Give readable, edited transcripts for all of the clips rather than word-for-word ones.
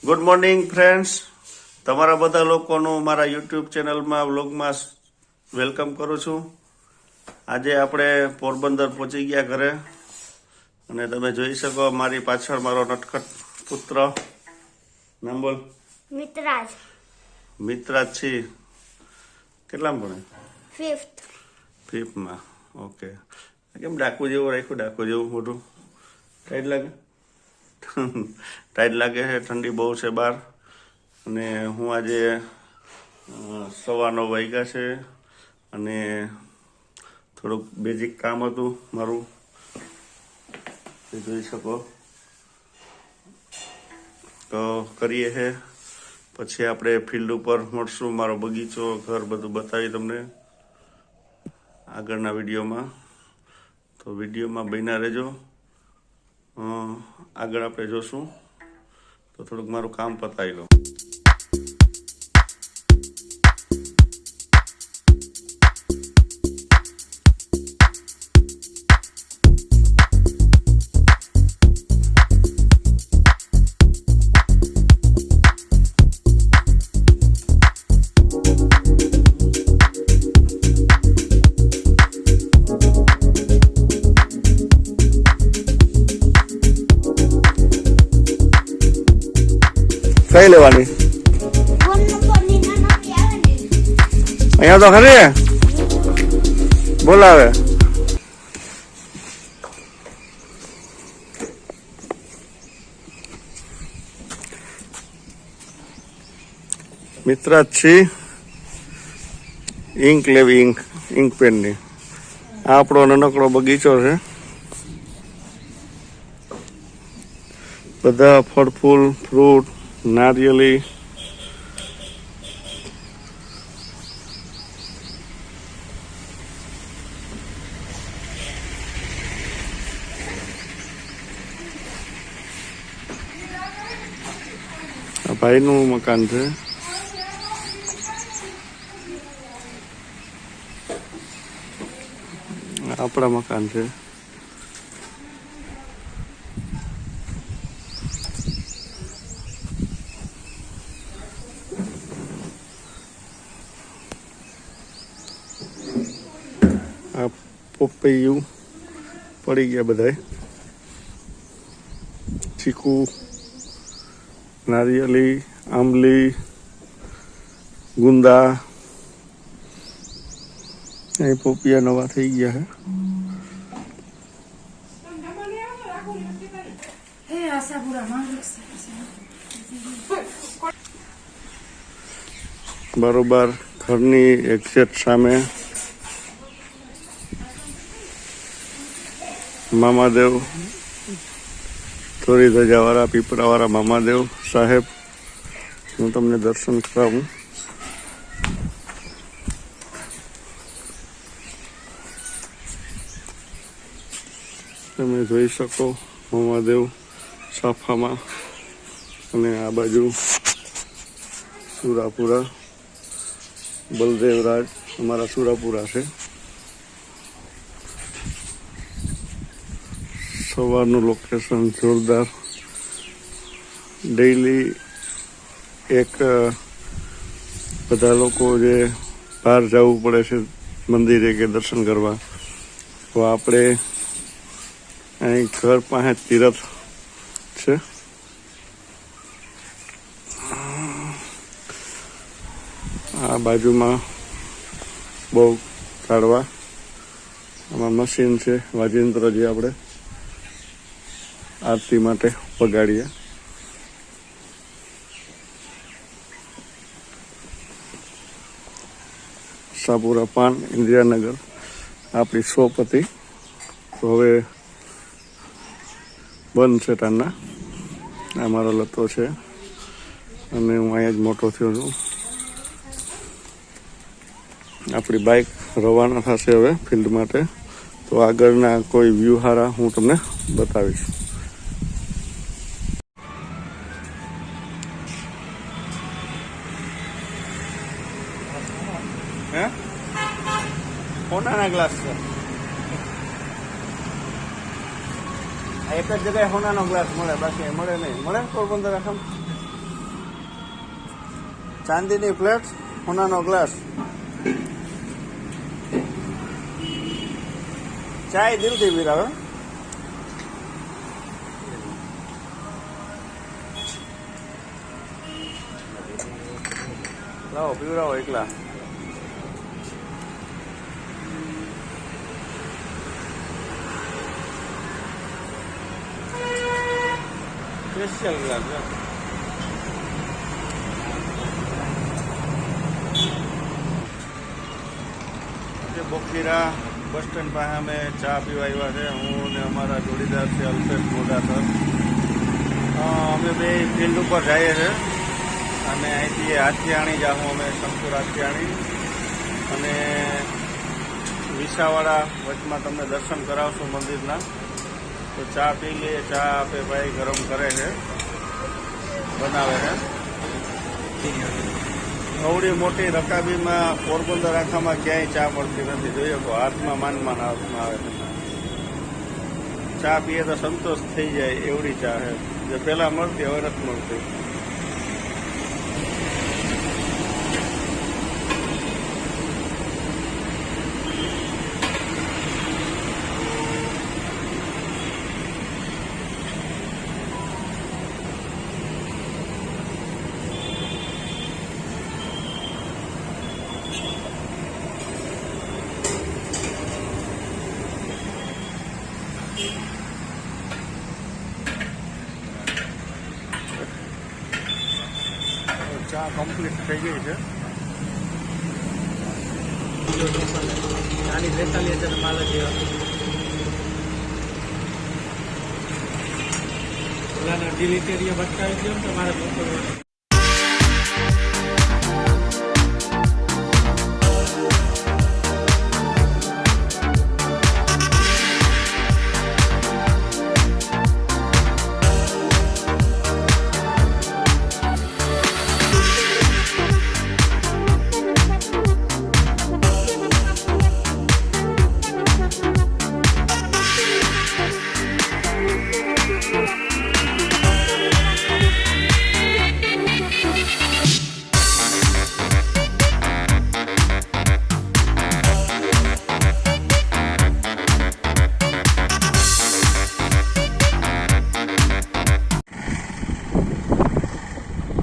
Good morning friends, તમારા બધા લોકોનું મારા યુટ્યુબ ચેનલમાં વ્લોગમાં વેલકમ કરું છું. આજે આપણે પોરબંદર પહોંચી ગયા ઘરે અને તમે જોઈ શકો મારી પાછળ મારો નટખટ પુત્ર. નામ બોલ. મિત્રાજ. મિત્રાજ છે. કેટલામાં ભણે? ફિફ્થમાં. ઓકે. કેમ ડાકુ જેવું રાખ્યું? ડાકુ જેવું મોટું ટાઈટ લાગે? ટાઈટ લાગે છે. ઠંડી બહુ છે બહાર અને હું આજે 9:15 વાગ્યા છે અને થોડુંક બેઝિક કામ હતું મારું, જોઈ શકો તો કરીએ છે. પછી આપણે ફિલ્ડ ઉપર મળશું, મારો બગીચો, ઘર બધું બતાવી તમને આગળના વિડીયોમાં. તો વિડીયોમાં બન્યા રહેજો. આગળ આપણે જોશું. તો થોડુંક મારું કામ પતાવી લો. કઈ લેવાની? અહીંયા તો ખરી બોલાવે. મિત્રાજ છે. ઇંક લેવી, ઇંક પેનની. આ આપણો નાનકડો બગીચો છે. બધા ફળ ફૂલ, ફ્રૂટ, નારિયેળી, આ ભાઈનું મકાન છે. આપણા મકાન છે. આ પોપૈયું પડી ગયા બધાય. ચીકુ, નારિયેળી, આંબલી, ગુંદા. અહીં પોપિયા નવા થઈ ગયા છે. બરોબર ઘરની એક્ઝેક્ટ સામે મામાદેવ, થોડી ધજાવાળા પીપળાવાળા મામાદેવ સાહેબ. હું તમને દર્શન કરાવું. તમે જોઈ શકો મામાદેવ સાફામાં અને આ બાજુ સુરાપુરા બલદેવરાજ અમારા સુરાપુરા છે. સવારનું લોકેશન જોરદાર. ડેઈલી એક બધા લોકો જે બહાર જવું પડે છે મંદિરે કે દર્શન કરવા, તો આપણે અહીં ઘર પાસે તીરથ છે. આ બાજુમાં બહુ કાઢવા આમાં મશીન છે વાજિંત્ર, જે આપણે આરતી માટે વગાડીએ. સાપુરા પાન, ઇન્દિરાનગર આપણી શોપ હતી, તો હવે બંધ છે ટાણા. આ મારો લતો છે અને હું અહીંયા જ મોટો થયો છું. આપણી બાઇક રવાના થશે હવે ફિલ્ડ માટે, તો આગળના કોઈ વ્યૂ હારા હું તમને બતાવીશ. હોનાના ગ્લાસ છે. એક જ જગ્યાએ હોનાનો ગ્લાસ મળે, બાકી મળે નહીં. મળે પોરબંદર આખા ચાંદીની પ્લેટ, સોનાનો ગ્લાસ. ચાય દિલથી પીરાવે. લાવો પીવડાવો એકલા. સ્પેશિયલ ગ્લાસ છે. બોખીરા બસ સ્ટેન્ડ પાસે અમે ચા પીવા આવ્યા છે. હું ને અમારા જોડીદાર છે અલ્પેશ મોડાસર. અમે બે ફિલ્ડ ઉપર જઈએ છીએ અને અહીંથી હાથિયાણી જાઉં અમે, શંકુર હાથિયાણી અને વિસાવાડા વચમાં તમને દર્શન કરાવશું મંદિરના. તો ચા પી લઈએ. ચા આપે ભાઈ ગરમ કરે છે, બનાવે છે. અવડી મોટી રકાબીમાં પોરબંદર આખામાં ક્યાંય ચા મળતી નથી. જોઈએ તો હાથમાં માનમાં આવે છે. ચા પીએ તો સંતોષ થઈ જાય એવડી ચા છે. જે પહેલાં મળતી હવે નથી મળતી. ચા કમ્પ્લીટ થઈ ગઈ છે. ચાલીસ 43 માલ જ ઓલાના ડિલિટરીએ બટકાવી દો તમારે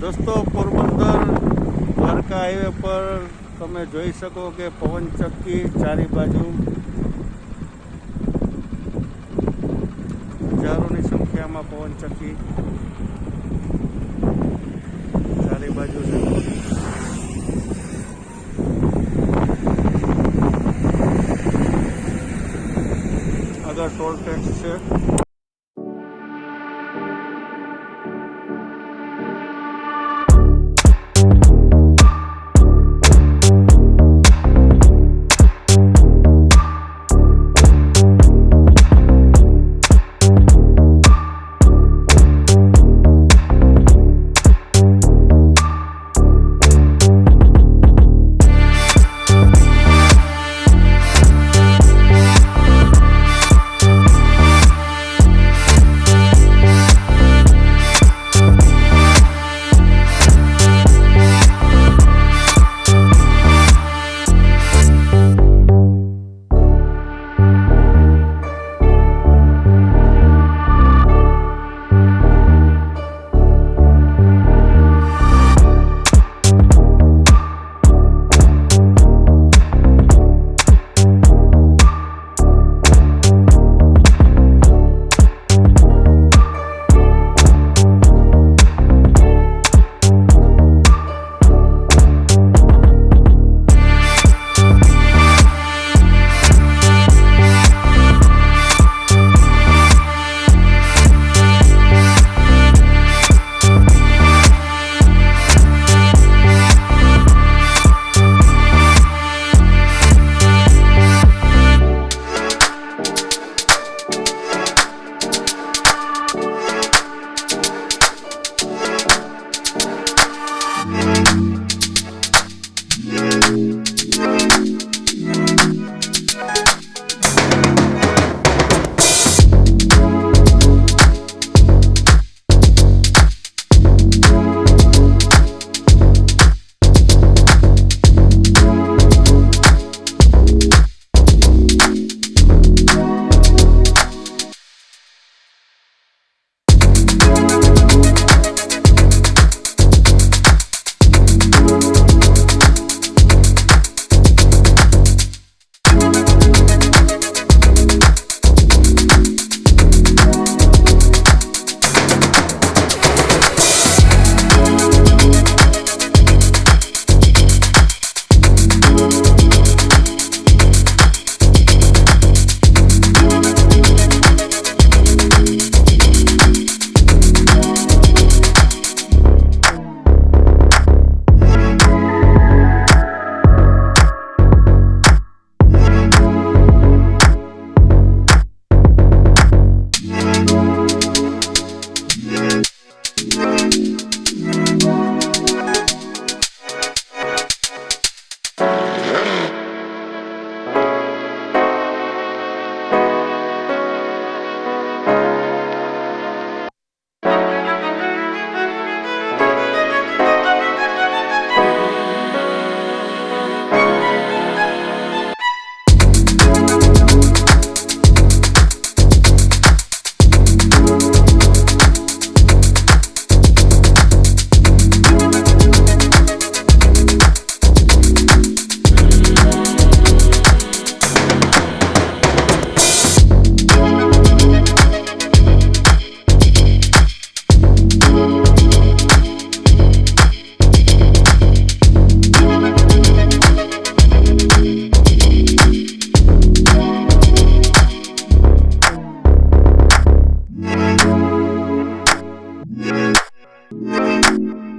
દોસ્તો, પોરબંદર દ્વારકા હાઈવે પર તમે જોઈ શકો કે પવનચક્કી ચારે બાજુ હજારોની સંખ્યામાં પવનચક્કી ચારે બાજુ છે. આગળ ટોલ ટેક્સ છે. બાય.